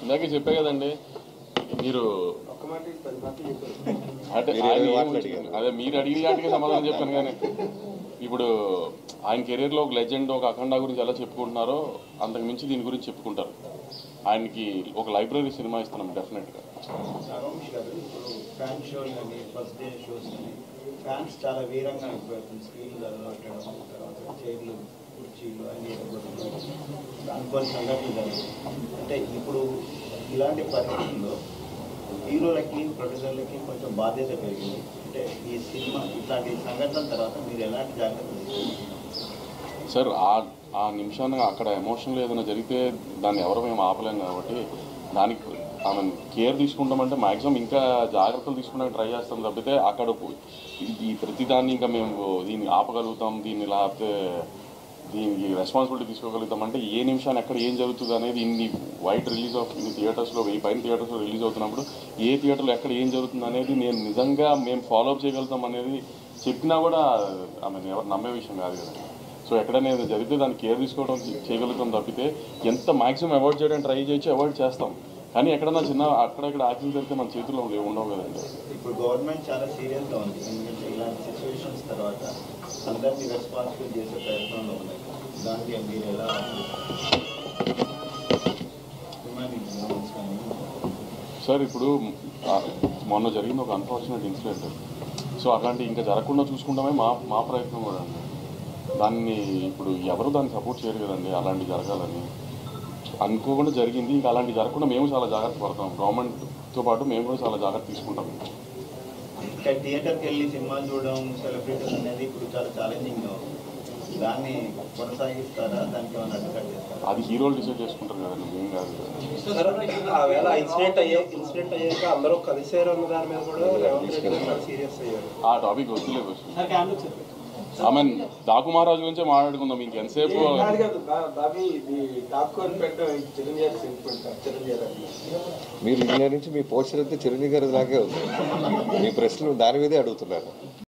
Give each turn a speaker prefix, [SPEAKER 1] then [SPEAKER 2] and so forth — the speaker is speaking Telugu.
[SPEAKER 1] ఇందాకే చెప్పే కదండి మీరు అంటే అదే మీరు అడిగిన వాటికి సమాధానం చెప్పాను. కానీ ఇప్పుడు ఆయన కెరీర్లో ఒక లెజెండ్, ఒక అఖండ గురించి ఎలా చెప్పుకుంటున్నారో అంతకు మించి దీని గురించి చెప్పుకుంటారు. ఆయనకి ఒక లైబ్రరీ సినిమా ఇస్తున్నాం డెఫినెట్గా.
[SPEAKER 2] ఫ్యాన్స్ చాలా వీరంగా అయిపోతుంది. స్క్రీన్లు అలవాటడం, తర్వాత చైర్లు, కుర్చీలు అన్ని అనుకోని సంఘటనలు జరుగుతాయి. అంటే ఇప్పుడు ఇలాంటి పరిస్థితుల్లో హీరోలకి, ప్రొడ్యూసర్లకి కొంచెం బాధ్యత పెరిగింది. అంటే ఈ సినిమా ఇట్లాంటి సంఘటనల తర్వాత మీరు ఎలాంటి జాగ్రత్తలు తీసుకుంటున్నారు
[SPEAKER 1] సార్? ఆ నిమిషాన్ని అక్కడ ఎమోషనల్ ఏదైనా జరిగితే దాన్ని ఎవరు మేము ఆపలేం కాబట్టి దానికి ఆమె కేర్ తీసుకుంటామంటే మ్యాక్సిమం ఇంకా జాగ్రత్తలు తీసుకునే ట్రై చేస్తాం తప్పితే అక్కడ ఈ ప్రతిదాన్ని ఇంకా మేము దీన్ని ఆపగలుగుతాం, దీన్ని లేకపోతే దీనికి రెస్పాన్సిబిలిటీ తీసుకోగలుగుతాం అంటే ఏ నిమిషాన్ని ఎక్కడ ఏం జరుగుతుంది అనేది ఇన్ని వైడ్ రిలీజ్ ఆఫ్ ఇన్ని థియేటర్స్లో 1000 పైన థియేటర్స్లో రిలీజ్ అవుతున్నప్పుడు ఏ థియేటర్లో ఎక్కడ ఏం జరుగుతుంది అనేది నేను నిజంగా మేము ఫాలో అప్ చేయగలుగుతాం అనేది చెప్పినా కూడా ఆమె ఎవరు నమ్మే విషయం కాదు కదా. సో ఎక్కడైనా జరిగితే దాన్ని కేర్ తీసుకోవడం చేయగలుగుతాం తప్పితే ఎంత మ్యాక్సిమం అవాయిడ్ చేయడానికి ట్రై చేయొచ్చు, అవాయిడ్ చేస్తాం. కానీ ఎక్కడన్నా చిన్న అక్కడెక్కడ యాక్సిడెంట్ జరిగితే మన చేతుల్లో ఉండవు కదండి.
[SPEAKER 2] ఇప్పుడు గవర్నమెంట్ చాలా సీరియస్గా ఉంది. ఎందుకంటే ఇలాంటి సిచ్యువేషన్స్ తర్వాత అందరినీ రెస్పాన్సిబుల్ చేసే ప్రయత్నంలో ఉన్నాయి. దానికి మీరు ఎలా
[SPEAKER 1] సార్? ఇప్పుడు మొన్న జరిగిన ఒక అన్ఫార్చునేట్ ఇన్సిడెంట్. సో అట్లాంటి ఇంకా జరగకుండా చూసుకుంటామే మా ప్రయత్నం కూడా అండి. దాన్ని ఇప్పుడు ఎవరు దాన్ని సపోర్ట్ చేయరు కదండి. అలాంటి జరగాలని అనుకోకుండా జరిగింది. ఇంకా అలాంటి జరగకుండా మేము చాలా జాగ్రత్త పడతాం. గవర్నమెంట్తో పాటు మేము కూడా చాలా జాగ్రత్త తీసుకుంటాం.
[SPEAKER 2] ఇంకా థియేటర్కి వెళ్ళి సినిమాలు చూడడం, సెలబ్రిటీస్ అనేది ఇప్పుడు చాలా ఛాలెంజింగ్గా ఉంది. దాన్ని కొనసాగిస్తారా? దానికి ఏమైనా అడ్డుకట్ చేస్తారా?
[SPEAKER 1] అది హీరోలు డిసైడ్ చేసుకుంటారు కదండి, మేము కాదు.
[SPEAKER 3] ఇన్సిడెంట్ అయ్యాక అందరూ కలిసారు అన్న దాని మీద కూడా రేవంత్ రెడ్డి గారు సీరియస్ అయ్యారు.
[SPEAKER 1] ఆ టాపిక్ వద్దులేదు. ఆమె డాకు మహారాజు గురించే మాట్లాడుకుందాం ఇంకెంతసేపు.
[SPEAKER 4] మీరు ఇండియా నుంచి మీ పోస్టర్ అయితే చిరంజీవి గారి లాగే ఉంది. మీ ప్రశ్నలు దాని మీదే అడుగుతున్నారు.